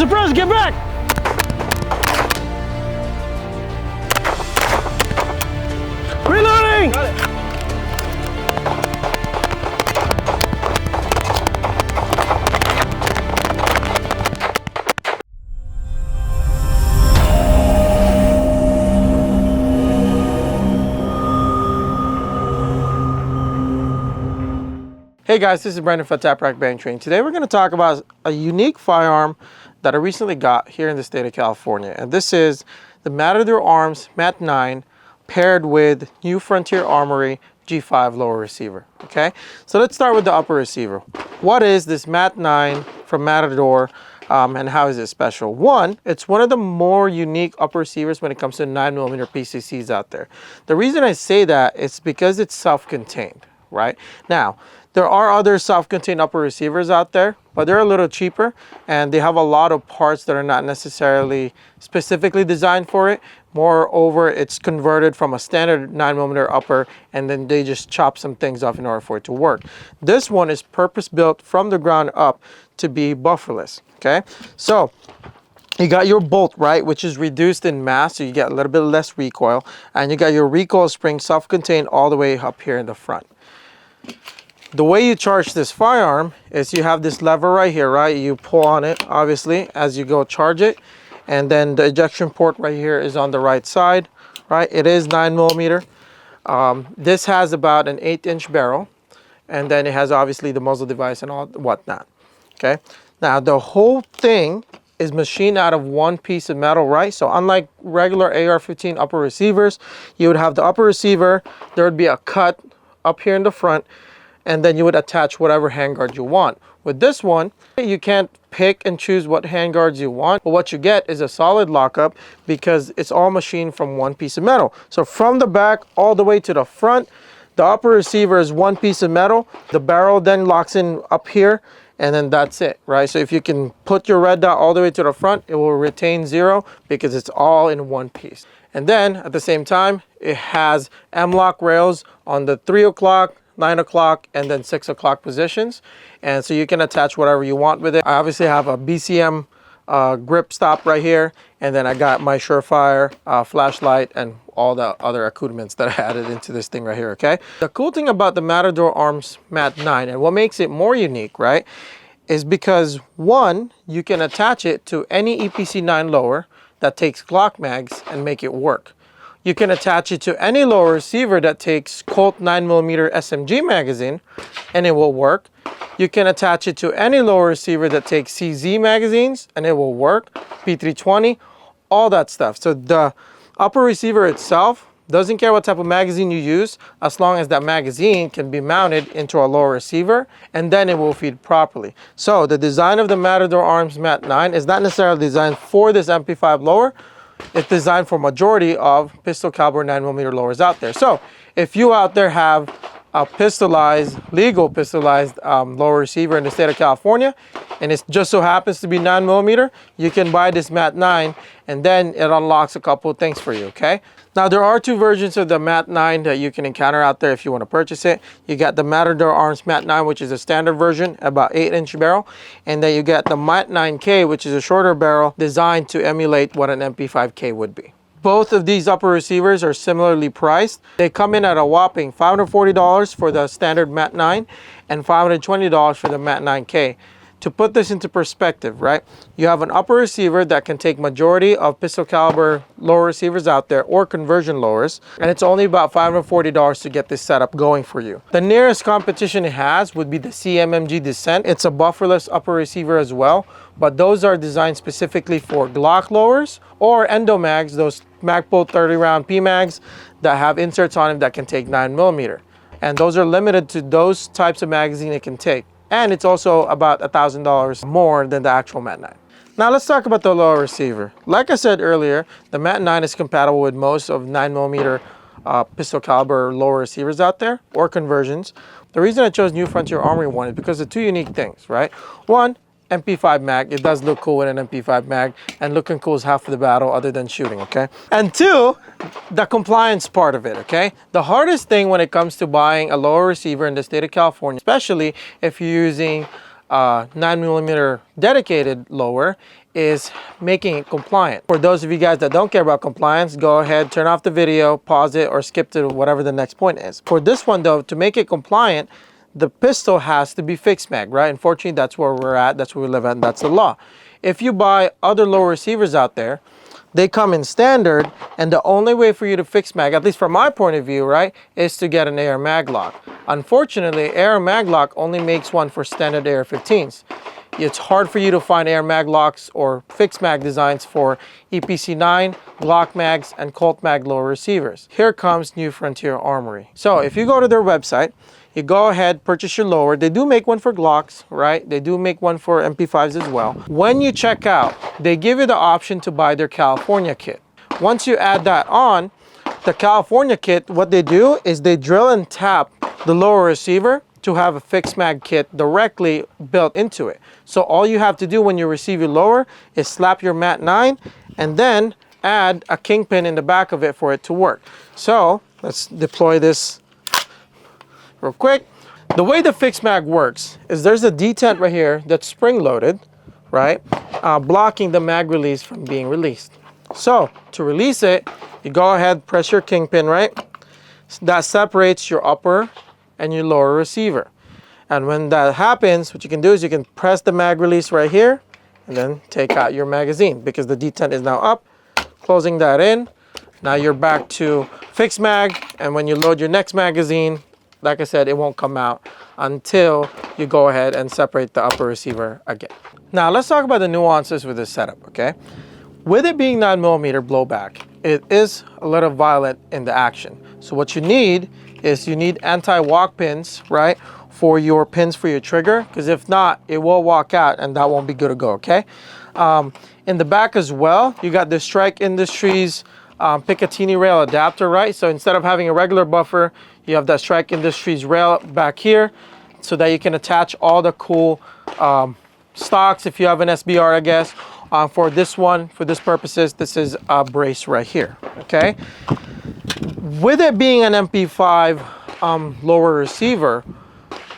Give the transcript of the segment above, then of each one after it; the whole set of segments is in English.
suppress, get back! Reloading! Got it. Hey guys, this is Brandon for Tap Rack Bang Train. Today we're going to talk about a unique firearm that I recently got here in the state of California. And this is the Matador Arms Mat-9 paired with New Frontier Armory G5 lower receiver. Okay, so let's start with the upper receiver. What is this Mat-9 from Matador and how is it special? One, it's one of the more unique upper receivers when it comes to 9mm PCCs out there. The reason I say that is because it's self-contained, right? Now, there are other self-contained upper receivers out there, but they're a little cheaper and they have a lot of parts that are not necessarily specifically designed for it. Moreover, it's converted from a standard 9mm upper and then they just chop some things off in order for it to work. This one is purpose-built from the ground up to be bufferless, okay? So you got your bolt, right, which is reduced in mass, so you get a little bit less recoil, and you got your recoil spring self-contained all the way up here in the front. The way you charge this firearm is you have this lever right here, right? You pull on it, obviously, as you go charge it. And then the ejection port right here is on the right side, right? It is 9mm. This has about an 8-inch barrel. And then it has obviously the muzzle device and all whatnot, okay? Now, the whole thing is machined out of one piece of metal, right? So unlike regular AR-15 upper receivers, you would have the upper receiver, there would be a cut up here in the front, and then you would attach whatever handguard you want. With this one, you can't pick and choose what handguards you want, but what you get is a solid lockup because it's all machined from one piece of metal. So from the back all the way to the front, the upper receiver is one piece of metal. The barrel then locks in up here, and then that's it, right? So if you can put your red dot all the way to the front, it will retain 0 because it's all in one piece. And then at the same time, it has M-lock rails on the 3 o'clock, 9 o'clock, and then 6 o'clock positions. And so you can attach whatever you want with it. I obviously have a BCM grip stop right here. And then I got my Surefire flashlight and all the other accoutrements that I added into this thing right here, okay? The cool thing about the Matador Arms Mat-9 and what makes it more unique, right, is because one, you can attach it to any EPC9 lower that takes Glock mags and make it work. You can attach it to any lower receiver that takes Colt 9mm SMG magazine and it will work. You can attach it to any lower receiver that takes CZ magazines and it will work. P320, all that stuff. So the upper receiver itself doesn't care what type of magazine you use as long as that magazine can be mounted into a lower receiver and then it will feed properly. So the design of the Matador Arms Mat-9 is not necessarily designed for this MP5 lower. It's designed for majority of pistol caliber 9mm lowers out there. So if you out there have a legal pistolized lower receiver in the state of California, and it just so happens to be 9mm, you can buy this Mat-9 and then it unlocks a couple of things for you, okay? Now there are two versions of the Mat-9 that you can encounter out there if you want to purchase it. You got the Matador Arms Mat-9, which is a standard version, about 8-inch barrel. And then you get the Mat-9K, which is a shorter barrel designed to emulate what an MP5K would be. Both of these upper receivers are similarly priced. They come in at a whopping $540 for the standard Mat-9 and $520 for the Mat-9K. To put this into perspective, right, you have an upper receiver that can take majority of pistol caliber lower receivers out there or conversion lowers, and it's only about $540 to get this setup going for you. The nearest competition it has would be the CMMG Descent. It's a bufferless upper receiver as well, but those are designed specifically for Glock lowers or endo mags, those Magpul 30 round PMags that have inserts on them that can take 9mm. And those are limited to those types of magazine it can take. And it's also about $1,000 more than the actual Mat-9. Now let's talk about the lower receiver. Like I said earlier, the Mat-9 is compatible with most of 9mm pistol caliber lower receivers out there or conversions. The reason I chose New Frontier Armory one is because of two unique things, right? One, MP5 mag. It does look cool with an MP5 mag, and looking cool is half of the battle other than shooting, okay? And two, the compliance part of it, okay? The hardest thing when it comes to buying a lower receiver in the state of California, especially if you're using 9mm dedicated lower, is making it compliant. For those of you guys that don't care about compliance, go ahead, turn off the video, pause it, or skip to whatever the next point is. For this one though, to make it compliant, the pistol has to be fixed mag, right? Unfortunately, that's where we're at, that's where we live at, and that's the law. If you buy other lower receivers out there, they come in standard, and the only way for you to fix mag, at least from my point of view, right, is to get an AR mag lock. Unfortunately, AR mag lock only makes one for standard AR-15s. It's hard for you to find AR mag locks or fixed mag designs for EPC9, Glock mags, and Colt mag lower receivers. Here comes New Frontier Armory. So if you go to their website, you go ahead, purchase your lower. They do make one for Glocks, right? They do make one for MP5s as well. When you check out, they give you the option to buy their California kit. Once you add that on, the California kit, what they do is they drill and tap the lower receiver to have a fixed mag kit directly built into it. So all you have to do when you receive your lower is slap your Mat-9 and then add a kingpin in the back of it for it to work. So let's deploy this real quick. The way the fixed mag works is there's a detent right here that's spring loaded, right? Blocking the mag release from being released. So to release it, you go ahead, press your kingpin, right? That separates your upper and your lower receiver. And when that happens, what you can do is you can press the mag release right here and then take out your magazine because the detent is now up, closing that in. Now you're back to fixed mag, and when you load your next magazine, like I said, it won't come out until you go ahead and separate the upper receiver again. Now let's talk about the nuances with this setup, okay? With it being 9mm blowback, it is a little violent in the action. So what you need is you need anti-walk pins, right? For your pins for your trigger, because if not, it will walk out and that won't be good to go, okay? In the back as well, you got the Strike Industries Picatinny rail adapter, right? So instead of having a regular buffer, you have that Strike Industries rail back here so that you can attach all the cool stocks if you have an SBR, I guess. For this one, for this purposes, this is a brace right here, okay? With it being an MP5 lower receiver,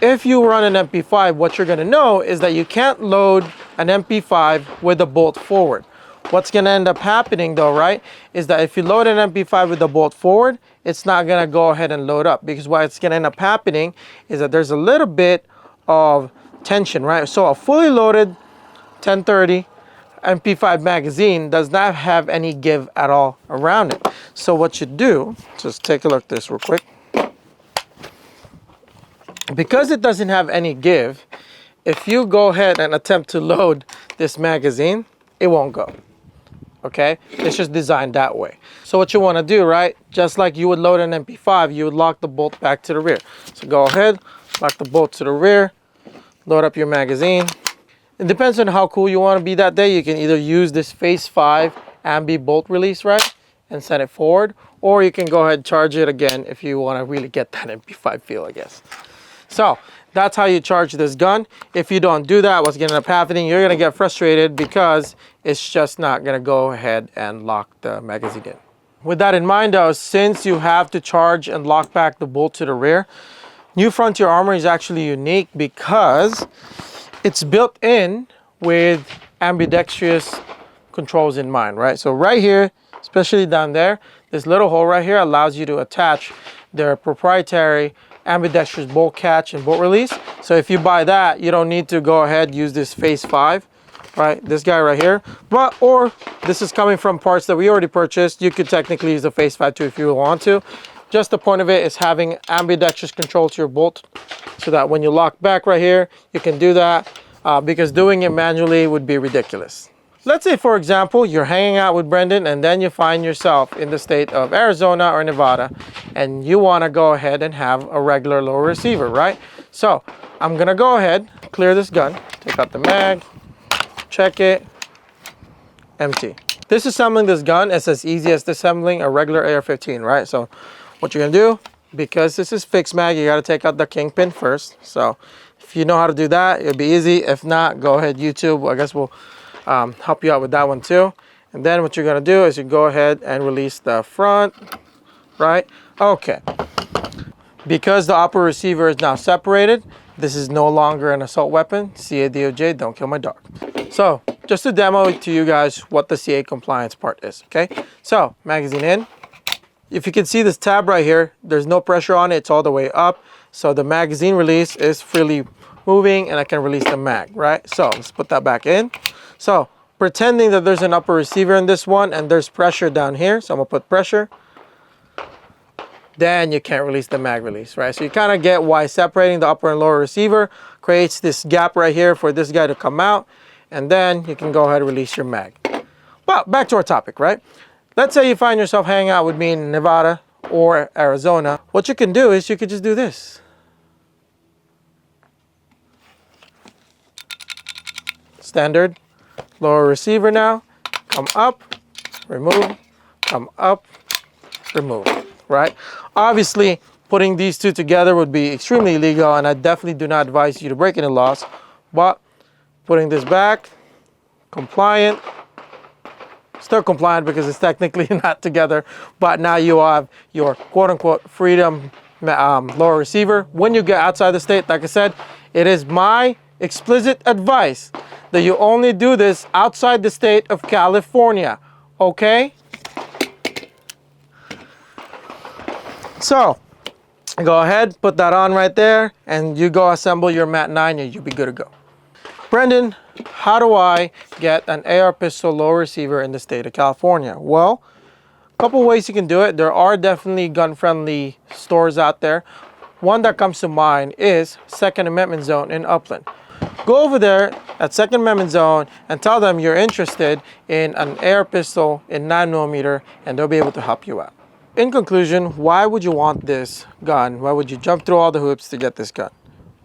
if you run an MP5, what you're gonna know is that you can't load an MP5 with a bolt forward. What's gonna end up happening though, right, is that if you load an MP5 with a bolt forward, it's not gonna go ahead and load up, because what's gonna end up happening is that there's a little bit of tension, right? So a fully loaded 1030 MP5 magazine does not have any give at all around it. So what you do, just take a look at this real quick. Because it doesn't have any give, if you go ahead and attempt to load this magazine, it won't go. Okay, it's just designed that way. So what you want to do, right, just like you would load an MP5, you would lock the bolt back to the rear. So go ahead, lock the bolt to the rear, load up your magazine. It depends on how cool you want to be that day. You can either use this Phase 5 ambi bolt release, right, and send it forward, or you can go ahead and charge it again if you want to really get that MP5 feel, I guess. So that's how you charge this gun. If you don't do that, what's going to end up happening, you're going to get frustrated because it's just not going to go ahead and lock the magazine in. With that in mind though, since you have to charge and lock back the bolt to the rear, New Frontier Armory is actually unique because it's built in with ambidextrous controls in mind, right? So right here, especially down there, this little hole right here allows you to attach their proprietary ambidextrous bolt catch and bolt release. So if you buy that, you don't need to go ahead use this Phase 5, right? This guy right here. Or this is coming from parts that we already purchased. You could technically use the Phase 5 too if you want to. Just the point of it is having ambidextrous control to your bolt so that when you lock back right here, you can do that because doing it manually would be ridiculous. Let's say, for example, you're hanging out with Brendan and then you find yourself in the state of Arizona or Nevada and you want to go ahead and have a regular lower receiver, right? So I'm going to go ahead, clear this gun, take out the mag, check it, empty. Disassembling this gun is as easy as disassembling a regular AR-15, right? So what you're going to do, because this is fixed mag, you got to take out the kingpin first. So if you know how to do that, it'll be easy. If not, go ahead, YouTube. I guess we'll help you out with that one too. And then what you're going to do is you go ahead and release the front, right? Okay. Because the upper receiver is now separated, this is no longer an assault weapon. CA DOJ, don't kill my dog. So just to demo to you guys what the CA compliance part is, okay? So, magazine in. If you can see this tab right here, there's no pressure on it, it's all the way up. So the magazine release is freely moving and I can release the mag, right? So let's put that back in. So pretending that there's an upper receiver in this one and there's pressure down here, so I'm gonna put pressure. Then you can't release the mag release, right? So you kind of get why separating the upper and lower receiver creates this gap right here for this guy to come out, and then you can go ahead and release your mag. But back to our topic, right? Let's say you find yourself hanging out with me in Nevada or Arizona. What you can do is you could just do this. Standard lower receiver now, come up, remove, come up, remove, right? Obviously, putting these two together would be extremely illegal, and I definitely do not advise you to break any laws, but putting this back, compliant, still compliant because it's technically not together, but now you have your quote-unquote freedom lower receiver. When you get outside the state, like I said, it is my explicit advice that you only do this outside the state of California, okay? So, go ahead, put that on right there, and you go assemble your Mat-9 and you'll be good to go. Brendan, how do I get an AR pistol lower receiver in the state of California? Well, a couple ways you can do it. There are definitely gun-friendly stores out there. One that comes to mind is Second Amendment Zone in Upland. Go over there at Second Amendment Zone and tell them you're interested in an AR pistol in 9mm, and they'll be able to help you out. In conclusion, why would you want this gun? Why would you jump through all the hoops to get this gun?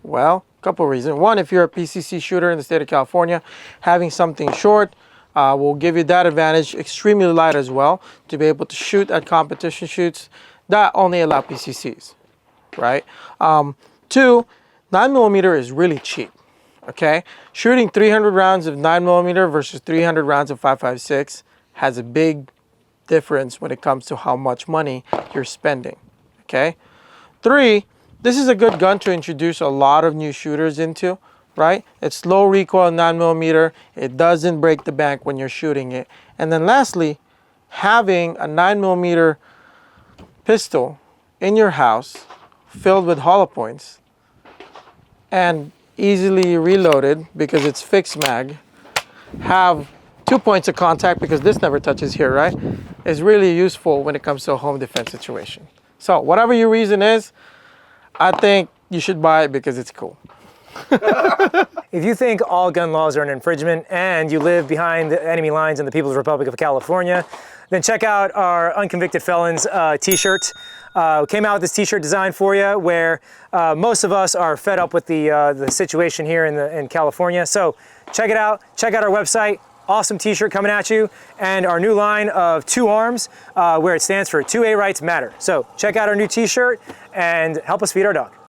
Well, a couple of reasons. One, if you're a PCC shooter in the state of California, having something short will give you that advantage, extremely light as well, to be able to shoot at competition shoots that only allow PCCs, right? Two, 9mm is really cheap, okay? Shooting 300 rounds of 9mm versus 300 rounds of 5.56 has a big difference when it comes to how much money you're spending, okay? Three, this is a good gun to introduce a lot of new shooters into, right? It's low recoil 9mm. It doesn't break the bank when you're shooting it. And then lastly, having a 9mm pistol in your house filled with hollow points and easily reloaded because it's fixed mag, have 2 points of contact because this never touches here, right? Is really useful when it comes to a home defense situation. So whatever your reason is, I think you should buy it because it's cool. If you think all gun laws are an infringement and you live behind the enemy lines in the People's Republic of California, then check out our Unconvicted Felons t-shirt. Came out with this t-shirt design for you where most of us are fed up with the situation here in California. So check it out. Check out our website. Awesome t-shirt coming at you, and our new line of 2 arms where it stands for 2A rights matter. So check out our new t-shirt and help us feed our dog.